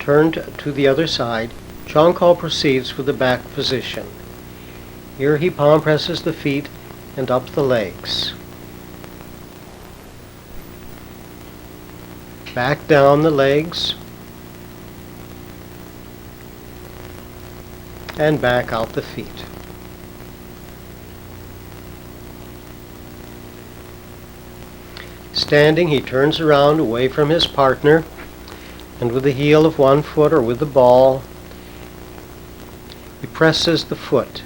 Turned to the other side, Chongkol proceeds with the back position. Here he palm presses the feet and up the legs. Back down the legs and back out the feet. Standing, he turns around away from his partner, and with the heel of one foot or with the ball, he presses the foot.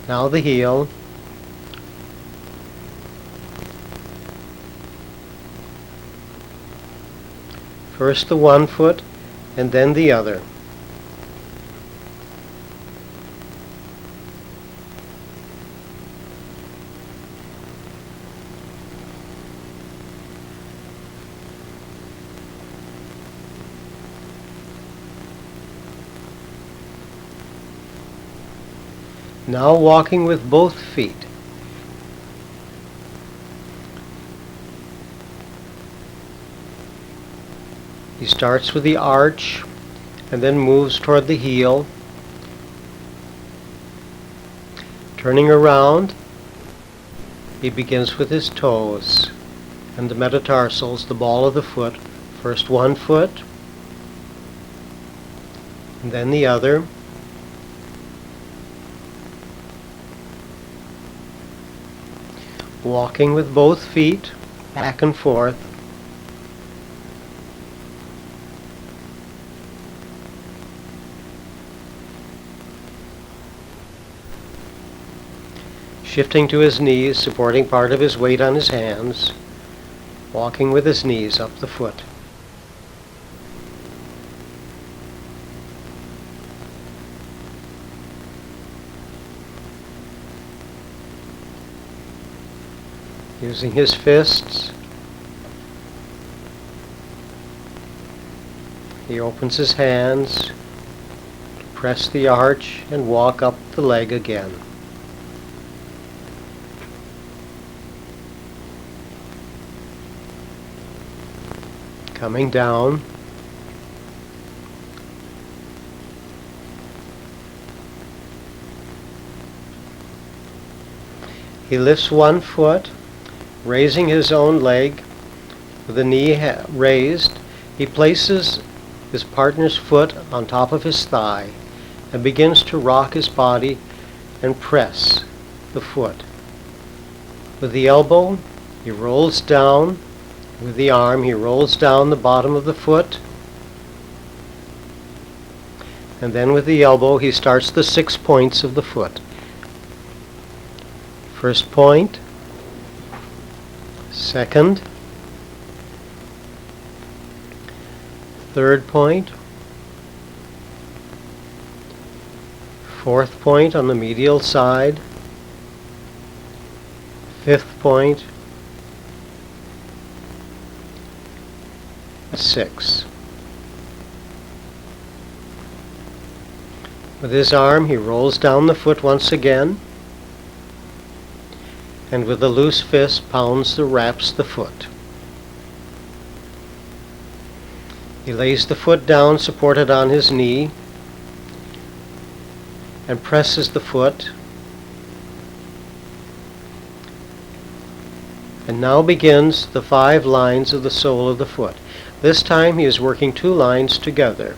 Now the heel. First the one foot and then the other. Now walking with both feet. He starts with the arch and then moves toward the heel. Turning around, he begins with his toes and the metatarsals, the ball of the foot. First one foot, and then the other. Walking with both feet, back and forth. Shifting to his knees, supporting part of his weight on his hands. Walking with his knees up the foot. Using his fists, he opens his hands to press the arch and walk up the leg again. Coming down, he lifts one foot, raising his own leg with the knee raised. He places his partner's foot on top of his thigh and begins to rock his body and press the foot. With the elbow, he rolls down. With the arm, he rolls down the bottom of the foot. And then with the elbow, he starts the 6 points of the foot. First point. Second, third point, fourth point on the medial side, fifth point, 6. With his arm, he rolls down the foot once again, and with a loose fist pounds raps the foot. He lays the foot down supported on his knee and presses the foot, and now begins the 5 lines of the sole of the foot. This time he is working 2 lines together,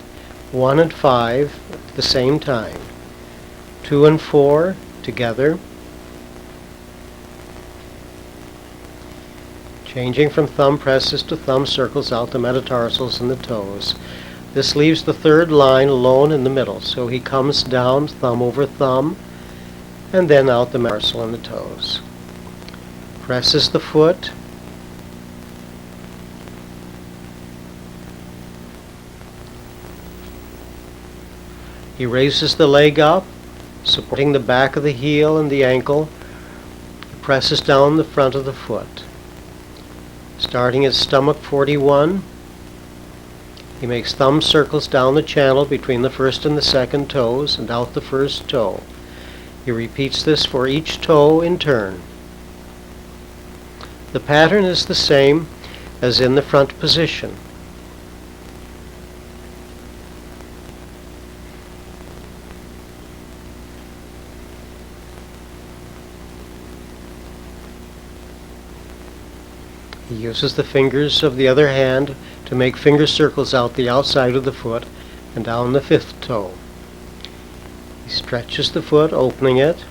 1 and 5 at the same time, 2 and 4 together, changing from thumb presses to thumb circles out the metatarsals and the toes. This leaves the 3rd line alone in the middle, so he comes down thumb over thumb and then out the metatarsal and the toes. Presses the foot, he raises the leg up, supporting the back of the heel and the ankle, presses down the front of the foot. Starting at stomach 41, he makes thumb circles down the channel between the first and the second toes and out the first toe. He repeats this for each toe in turn. The pattern is the same as in the front position. He uses the fingers of the other hand to make finger circles out the outside of the foot and down the fifth toe. He stretches the foot, opening it.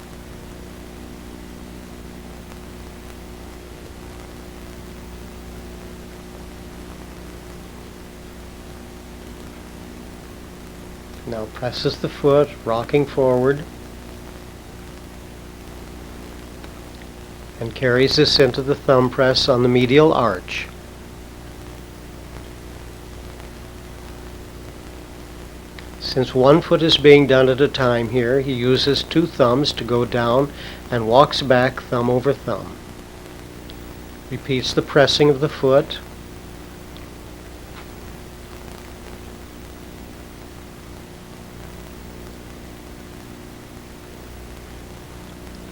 Now presses the foot, rocking forward, and carries this into the thumb press on the medial arch. Since one foot is being done at a time here, he uses two thumbs to go down and walks back thumb over thumb. Repeats the pressing of the foot.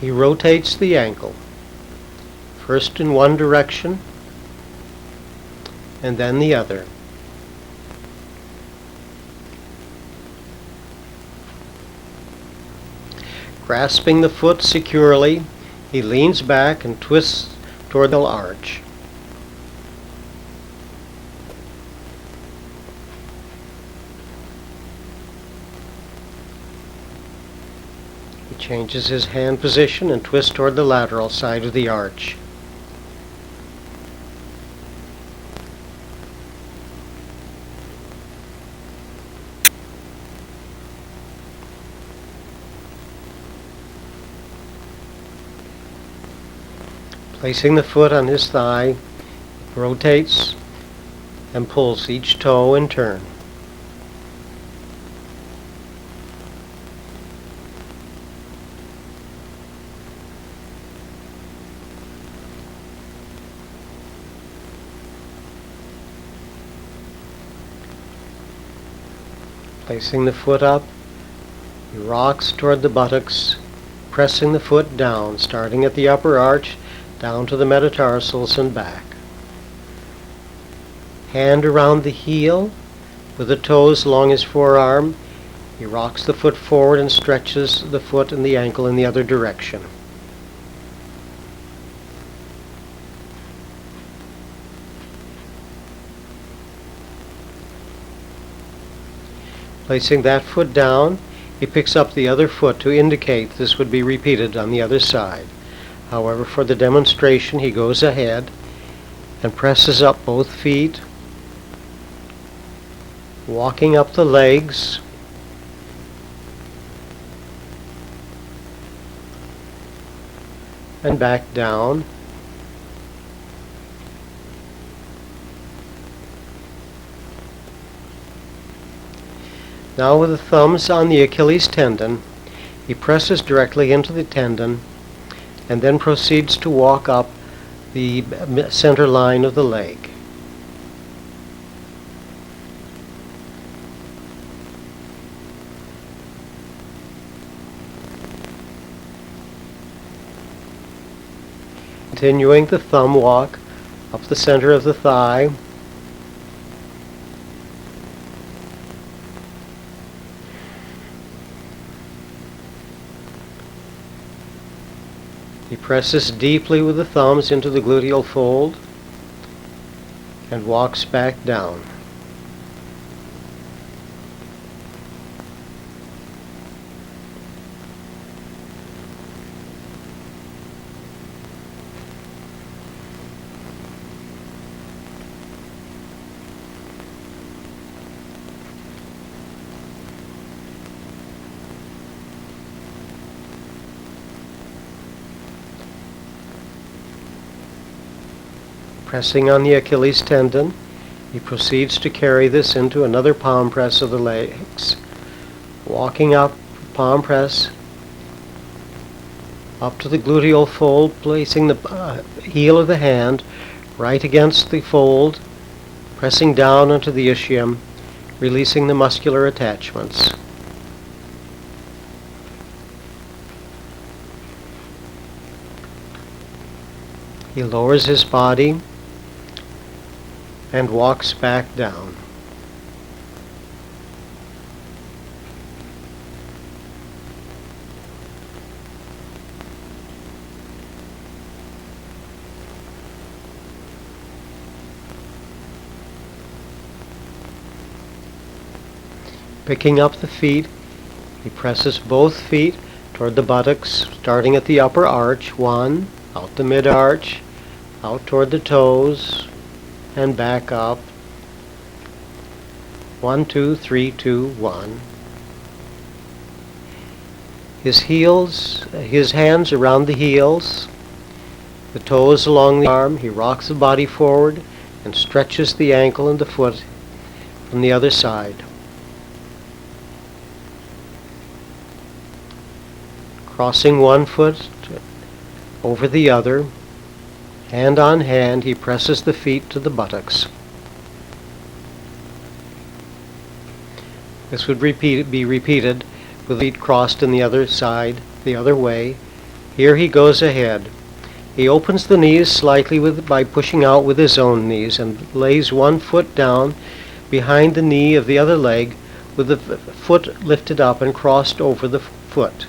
He rotates the ankle, first in one direction and then the other. Grasping the foot securely, he leans back and twists toward the arch. He changes his hand position and twists toward the lateral side of the arch. Placing the foot on his thigh, rotates and pulls each toe in turn. Placing the foot up, he rocks toward the buttocks, pressing the foot down, starting at the upper arch, down to the metatarsals and back. Hand around the heel, with the toes along his forearm, he rocks the foot forward and stretches the foot and the ankle in the other direction. Placing that foot down, he picks up the other foot to indicate this would be repeated on the other side. However, for the demonstration, he goes ahead and presses up both feet, walking up the legs, and back down. Now with the thumbs on the Achilles tendon, he presses directly into the tendon and then proceeds to walk up the center line of the leg. Continuing the thumb walk up the center of the thigh, he presses deeply with the thumbs into the gluteal fold and walks back down. Pressing on the Achilles tendon, he proceeds to carry this into another palm press of the legs. Walking up, palm press, up to the gluteal fold, placing the heel of the hand right against the fold, pressing down onto the ischium, releasing the muscular attachments. He lowers his body and walks back down. Picking up the feet, he presses both feet toward the buttocks, starting at the upper arch. 1, out the mid-arch, out toward the toes, and back up. 1, 2, 3, 2, 1. His hands around the heels, the toes along the arm. He rocks the body forward and stretches the ankle and the foot from the other side. Crossing one foot over the other, hand on hand, he presses the feet to the buttocks. This would be repeated with the feet crossed in the other side, the other way. Here he goes ahead. He opens the knees slightly by pushing out with his own knees and lays one foot down behind the knee of the other leg with the foot lifted up and crossed over the foot.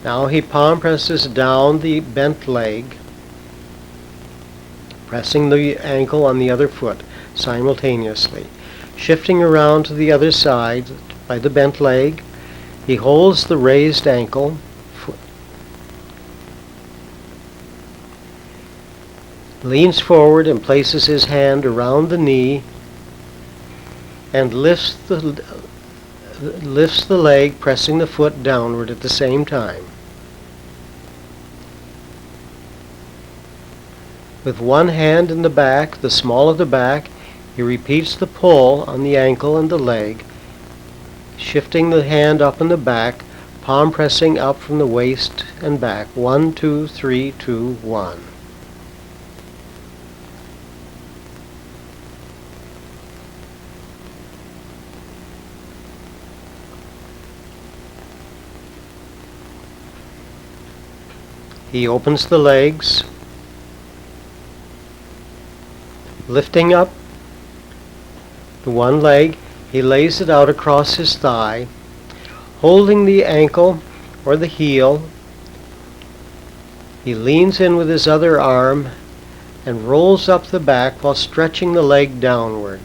Now he palm presses down the bent leg, pressing the ankle on the other foot simultaneously. Shifting around to the other side by the bent leg, he holds the raised ankle, leans forward and places his hand around the knee and lifts the leg, pressing the foot downward at the same time. With one hand in the back, the small of the back, he repeats the pull on the ankle and the leg, shifting the hand up in the back, palm pressing up from the waist and back. 1, 2, 3, 2, 1. He opens the legs, lifting up the one leg. He lays it out across his thigh, holding the ankle or the heel. He leans in with his other arm and rolls up the back while stretching the leg downward.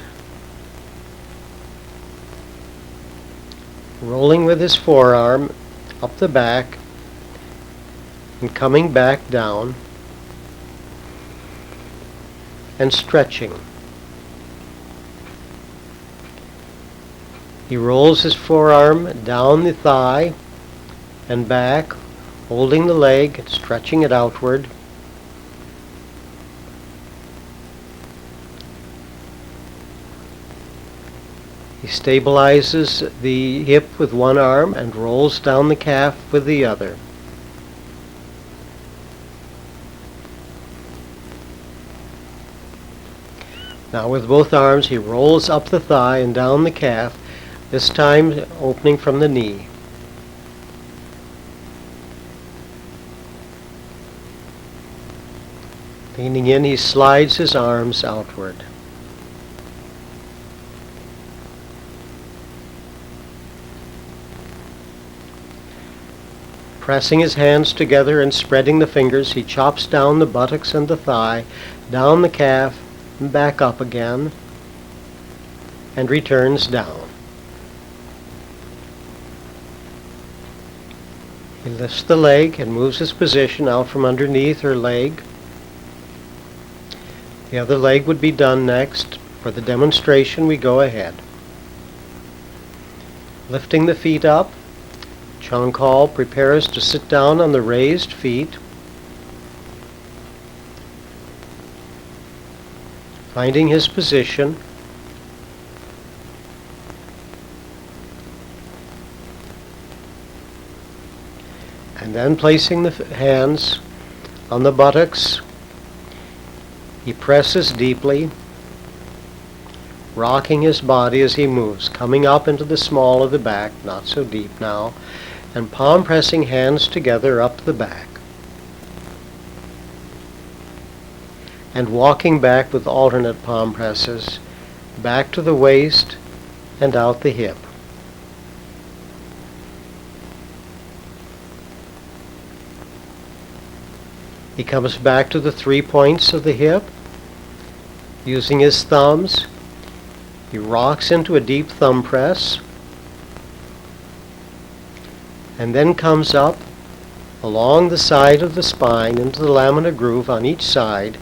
Rolling with his forearm up the back and coming back down and stretching. He rolls his forearm down the thigh and back, holding the leg and stretching it outward. He stabilizes the hip with one arm and rolls down the calf with the other. Now with both arms he rolls up the thigh and down the calf, this time opening from the knee. Leaning in, he slides his arms outward. Pressing his hands together and spreading the fingers, he chops down the buttocks and the thigh, down the calf, and back up again, and returns down. He lifts the leg and moves his position out from underneath her leg. The other leg would be done next. For the demonstration, we go ahead. Lifting the feet up, Chongkol prepares to sit down on the raised feet, finding his position. And then placing the hands on the buttocks, he presses deeply, rocking his body as he moves, coming up into the small of the back, not so deep now, and palm pressing hands together up the back, and walking back with alternate palm presses, back to the waist and out the hip. He comes back to the 3 points of the hip, using his thumbs. He rocks into a deep thumb press and then comes up along the side of the spine into the lamina groove on each side.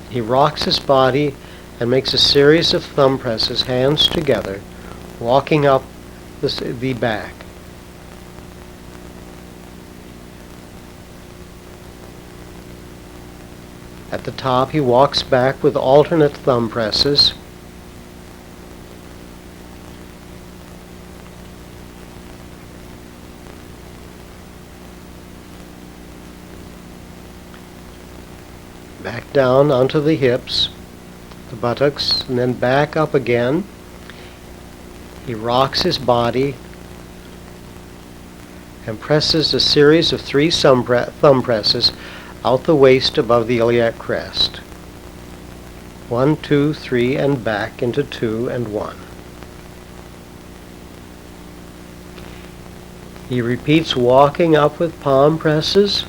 He rocks his body and makes a series of thumb presses, hands together, walking up the back. At the top, he walks back with alternate thumb presses. Back down onto the hips, the buttocks, and then back up again. He rocks his body and presses a series of 3 thumb presses out the waist above the iliac crest. 1, 2, 3, and back into 2 and 1. He repeats walking up with palm presses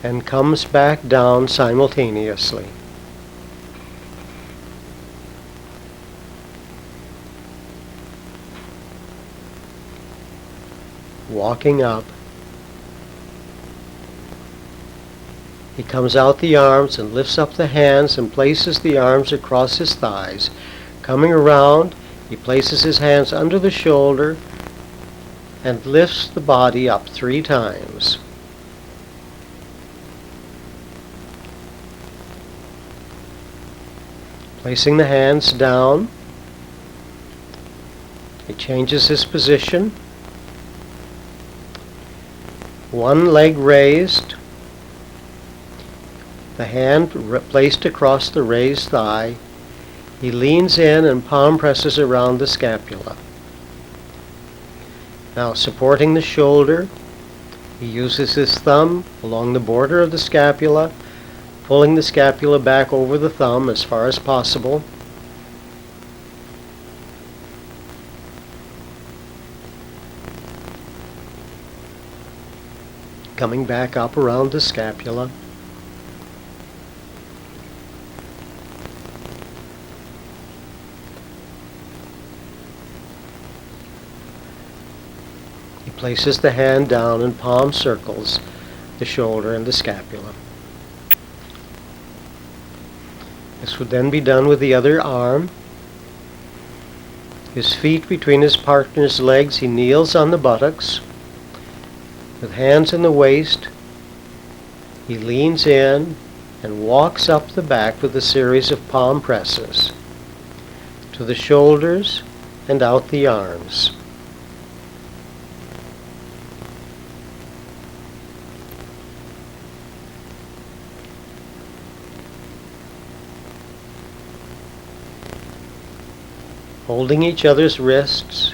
and comes back down simultaneously. Walking up. He comes out the arms and lifts up the hands and places the arms across his thighs. Coming around, he places his hands under the shoulder and lifts the body up 3 times. Placing the hands down, he changes his position. One leg raised, the hand placed across the raised thigh. He leans in and palm presses around the scapula. Now, supporting the shoulder, he uses his thumb along the border of the scapula, pulling the scapula back over the thumb as far as possible. Coming back up around the scapula. He places the hand down and palm circles the shoulder and the scapula. This would then be done with the other arm. His feet between his partner's legs, he kneels on the buttocks. With hands in the waist, he leans in and walks up the back with a series of palm presses to the shoulders and out the arms. Holding each other's wrists,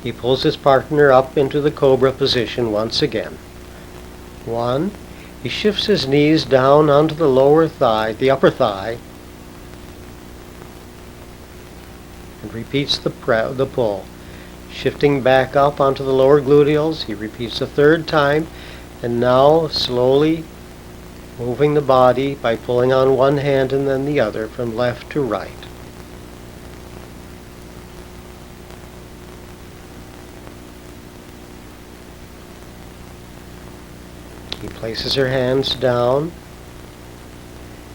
he pulls his partner up into the cobra position once again. 1. He shifts his knees down onto the lower thigh, the upper thigh, and repeats the pull. Shifting back up onto the lower gluteals, he repeats a 3rd time, and now slowly moving the body by pulling on one hand and then the other from left to right. He places her hands down,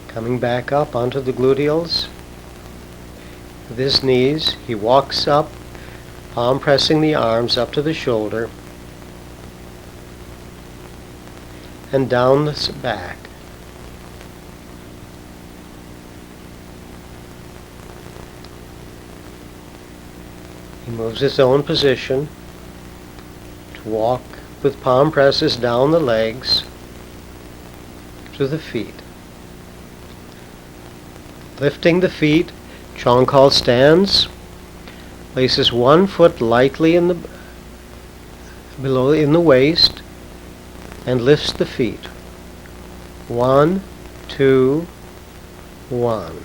coming back up onto the gluteals. With his knees, he walks up, palm pressing the arms up to the shoulder, and down the back. He moves his own position to walk with palm presses down the legs to the feet. Lifting the feet, Chongkol stands, places one foot lightly in the waist, and lifts the feet. 1, 2, 1.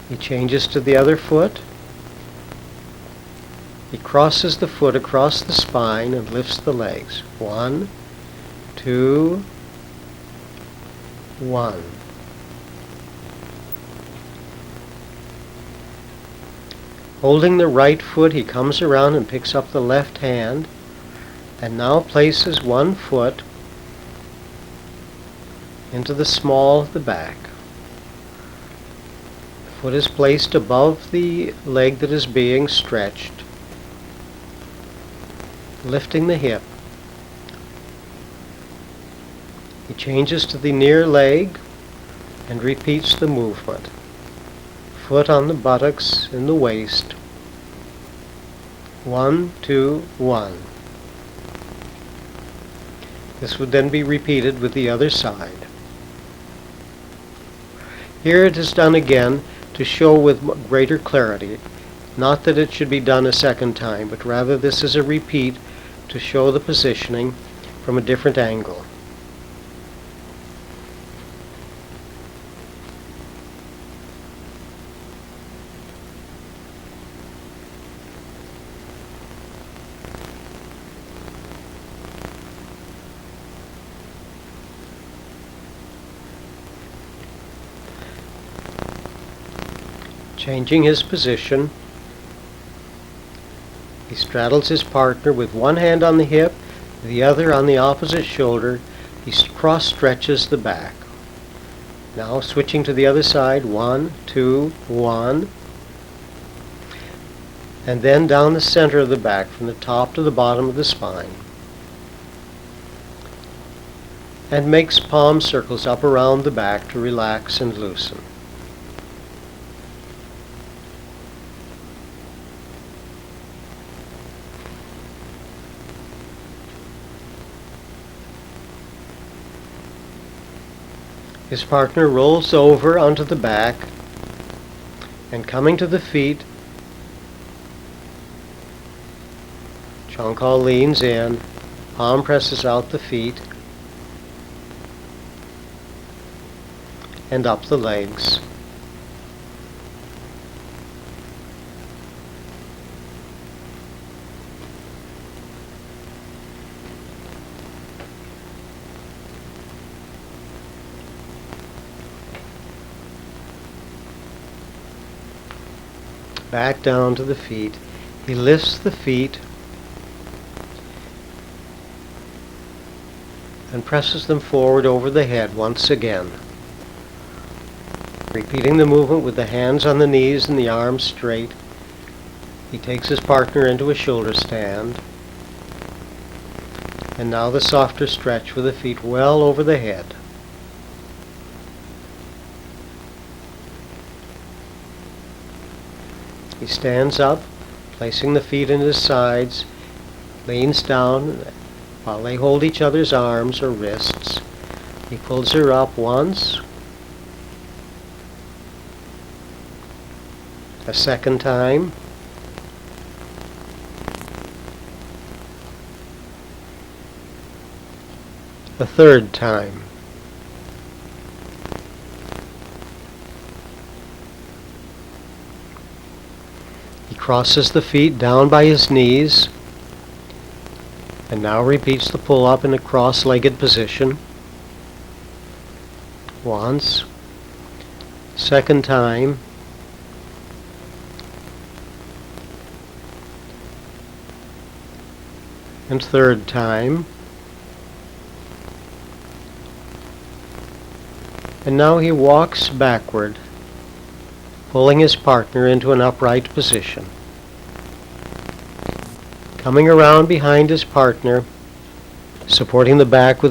He changes to the other foot. He crosses the foot across the spine and lifts the legs. 1, 2, 1. Holding the right foot, he comes around and picks up the left hand, and now places one foot into the small of the back. The foot is placed above the leg that is being stretched, lifting the hip. He changes to the near leg and repeats the movement. Foot on the buttocks in the waist. 1, 2, 1. This would then be repeated with the other side. Here it is done again to show with greater clarity. Not that it should be done a second time, but rather this is a repeat to show the positioning from a different angle. Changing his position, he straddles his partner with one hand on the hip, the other on the opposite shoulder. He cross-stretches the back. Now switching to the other side, 1, 2, 1. And then down the center of the back, from the top to the bottom of the spine. And makes palm circles up around the back to relax and loosen. His partner rolls over onto the back, and coming to the feet, Chongkol leans in, palm presses out the feet, and up the legs. Back down to the feet. He lifts the feet and presses them forward over the head once again. Repeating the movement with the hands on the knees and the arms straight, he takes his partner into a shoulder stand. And now the softer stretch with the feet well over the head. He stands up, placing the feet in his sides, leans down while they hold each other's arms or wrists. He pulls her up once, a second time, a third time. He crosses the feet down by his knees and now repeats the pull-up in a cross-legged position. Once, second time, and third time. And now he walks backward, pulling his partner into an upright position. Coming around behind his partner, supporting the back with